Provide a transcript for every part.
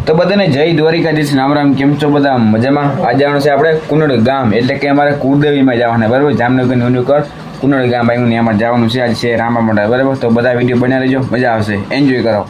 તો બધાને જય દ્વારિકાધીશ, રામ રામ. કેમ છો બધા? મજામાં. આજે આવવાનું છે આપણે કુનડ ગામ, એટલે કે અમારે કુળદેવીમાં જવાના, બરાબર. જામનગરની ઉનુકર કુનડ ગામ આવ્યું ને અમારે જવાનું છે. આજે છે રામા મોટા, બરાબર. તો બધા વિડીયો બના લેજો, મજા આવશે, એન્જોય કરો.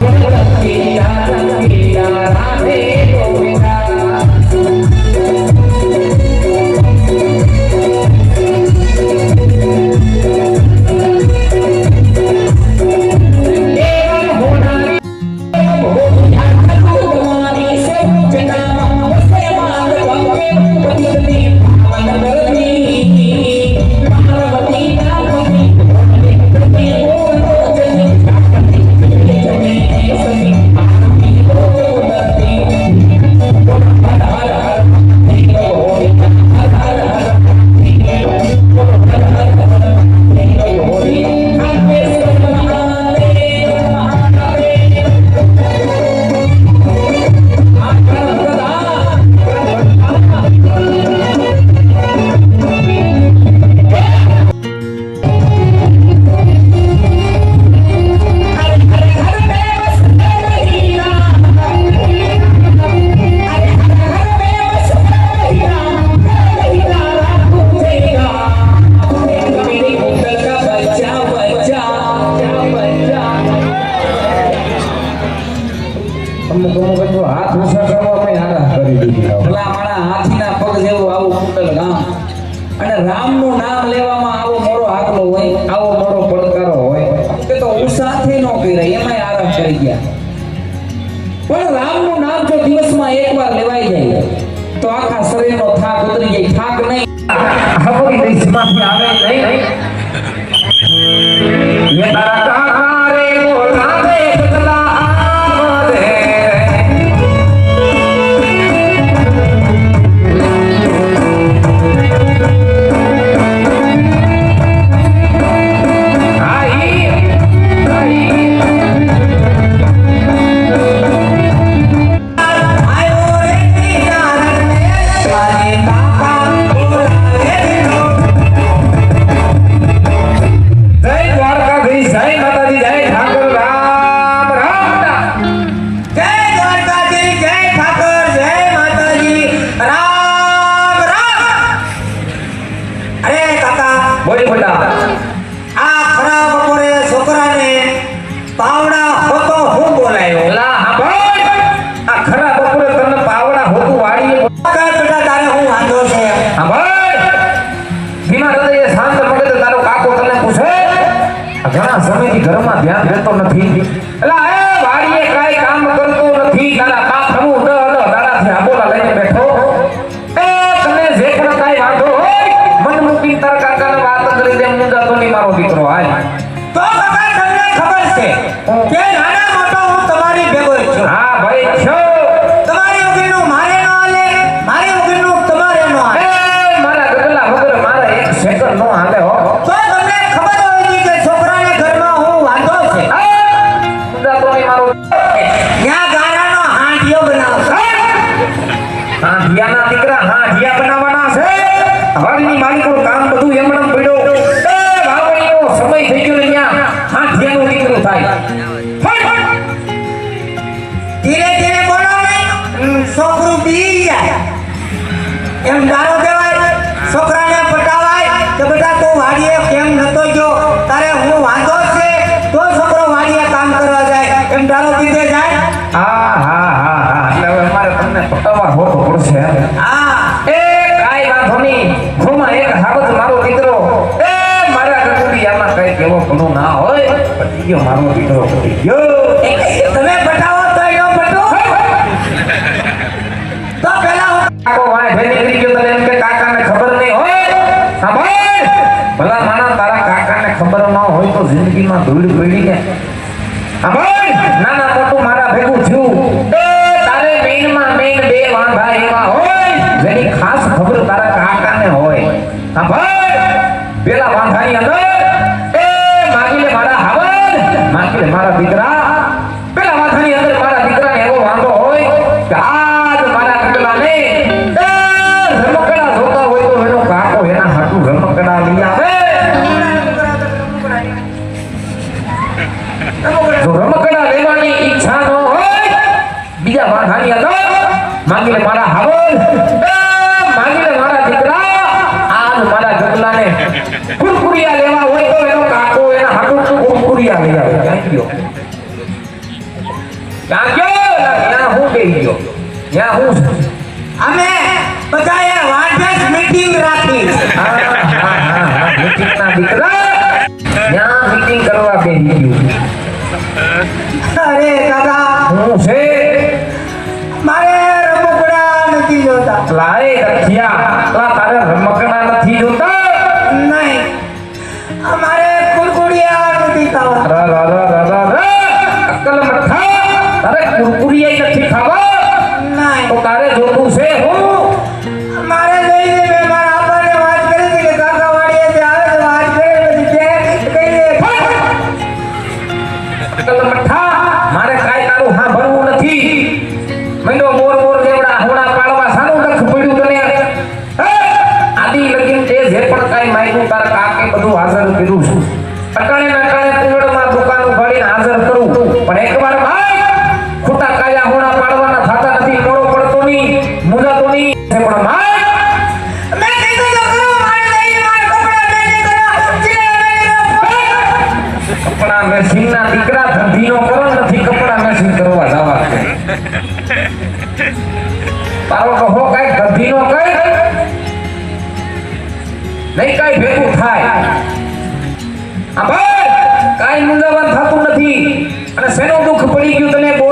હાથ ઊંચા કરવા મેં આરાહ કરી દીધી. ભલા મારા હાથીના પગ જેવું આવું કુંડલ ગામ, અને રામનું નામ લેવામાં આવો મોરો આગલો હોય, આવો મોરો પડકારો હોય, કે તો ઉસાથી નો કર્યા, એમાંય આરાહ કરી ગયા. પણ રામનું નામ જો દિવસમાં એકવાર લેવાઈ જાય તો આખા શરીરનો થાક ઉતરી જાય. થાક નહીં, હવની દેશમાંથી આવે નહીં. ये तारा कहाँ रे बोला दे बदला आवे ઘણા સમયથી ઘરમાં ધ્યાન રહેતો નથી. એલા એ વાડીએ કાઈ કામ કરતો નથી, તારા બાપ હમું દાડાથી આબોલા લઈને બેઠો. એ તને જે પણ કાઈ વાંધો હોય મન મૂકી તારા કાકાને વાત કરી દે. મુંજાતો નહીં મારો દીકરો. હાલ તો કાકા તમને ખબર છે કે નાના મોટો હું તમારી ભેગો છું. હા ભાઈ છો. તમારી વગરનું મારે ન હાલે, મારી વગરનું તમારે ન હાલે. એ મારા ગગલા વગર મારા એક સેકન્ડ નો હાલે હો. તો તમને ખબર હોય કે છોકરાને ઘરમાં હું વાંધો છે. મુંજાતો નહીં મારો. ન્યા ગારાનો હાંડિયો બનાવશે. હાંડિયાના દીકરા હાંડિયા બનાવવાના છે. હળની માલિકોનું કામ બધું એમણે પડ્યો. એ વાવણીનો સમય થઈ ગયો ને ન્યા હાંડિયાનું દીકરું થાય. ધીરે ધીરે બોલો ને, છોકરું બી જાય એમ દારો કહેવાય. છોકરાને પટાવાય કે બેટા તું વાડીએ કેમ નતો ગયો, તારે હું વાંધો છે, તો છોકરો વાડીએ કામ કરવા જાય એમ દારો દીધે જાય. હા હા હા હા, એટલે હવે અમારે તમને પટાવવા હોતો પડશે. હા એ કાઈ વાંધો નહીં. ખોમાં એક હાવત મારો દીકરો. એ મારા ગગુડિયામાં કઈ કેવો ઘણું ના હોય, પટી ગયો મારો દીકરો, પટી ગયો. તમે પટાવો તો એનો પટો. તો પેલા કાકો વાય ભઈ નીકળી ગયો, તને એમ કે કાકાને ખબર નહીં હોય. હા ભાઈ, ભલા માણા તારા કાકાને ખબર ન હોય તો જિંદગીમાં ધૂળ પડી જાય. હા ભાઈ, નાના મોટું મારા ભેગું થયું. એ તારે મેઈનમાં મેઈન બે વાંધા એવા હોય જેની ખાસ ખબર તારા કાકાને હોય. હા ભાઈ, પેલા વાંધાની અંદર એ માગી લે મારા હાવન, માગી લે મારા દીકરા. પેલા વાંધાની અંદર મારા દીકરાને એવો વાંધો હોય કે આજ મારા દીકરાને રમકડા જોતા હોય તો એનો કાકો એના હાટું રમકડા લઈ આવે. જો રમકડા લેવાની ઈચ્છા ન હોય, બીજા વાંધાની તો માંગી લે મારા હાવલ માંગી લે મારા દીકરા આજ મારા જગલાને કુરકુરિયા લેવા હોય તો એનો કાકો એના હાટું કુરકુરિયા લઈ આવે ક્યાં ગયો ત્યાં હું બેહી ગયો ત્યાં હું અમે બધાએ વાઢેસ મીટિંગ રાખી. મીટિંગ ના દીકરા ત્યાં મીટિંગ કરવા બેહી ગયો અરે દાદા હું છે મારે રમકડા નથી જોતા. લાય રખિયા તારે રમકડા નથી જોતા નહીં અમારે કુરકુરિયા નથી ખાવા. રા રા રા રા રા રા અક્કલ મઠા તારે કુરકુરિયા નથી ખાવા નહીં તો તારે જોતું છે હું મારે જઈને મેં મારા આપાને વાત કરી હતી કે કાકા વાડીએથી આવે તો વાત કરે પછી કહી દે અક્કલ મઠા મારે કાઈ તારું હા ભરવું નથી મંડો મોર મોર જેવડા હોડા પાડવા સાનું દખ પડ્યું તને હે આદી લગીન તે જે પણ કાઈ માંગ્યું તાર કાકે બધું હાજર કર્યું છું અટાણે નટાણે કુંવડમાં દુકાન ઉઘાડીને હાજર કરું પણ એકવાર ભાઈ ખોટા કાયા હોડા પાડવાના થાતા નથી મોડો પડતો ની મુજાતો ની પણ ભાઈ મેં કીધું તો ખરું મારે જઈને મારા કપડા મેં કપડા મેસિંગ ના દીકરા ધંધીનો કરો નથી કપડા મેસિંગ કરવા જવા તારો કહો કઈ ધંધીનો કઈ નહીં કઈ ભેગું થાય આ ભાઈ કાઈ મૂંઝાવણ થતું નથી અને શેનું દુઃખ પડી ગયું તને બોલ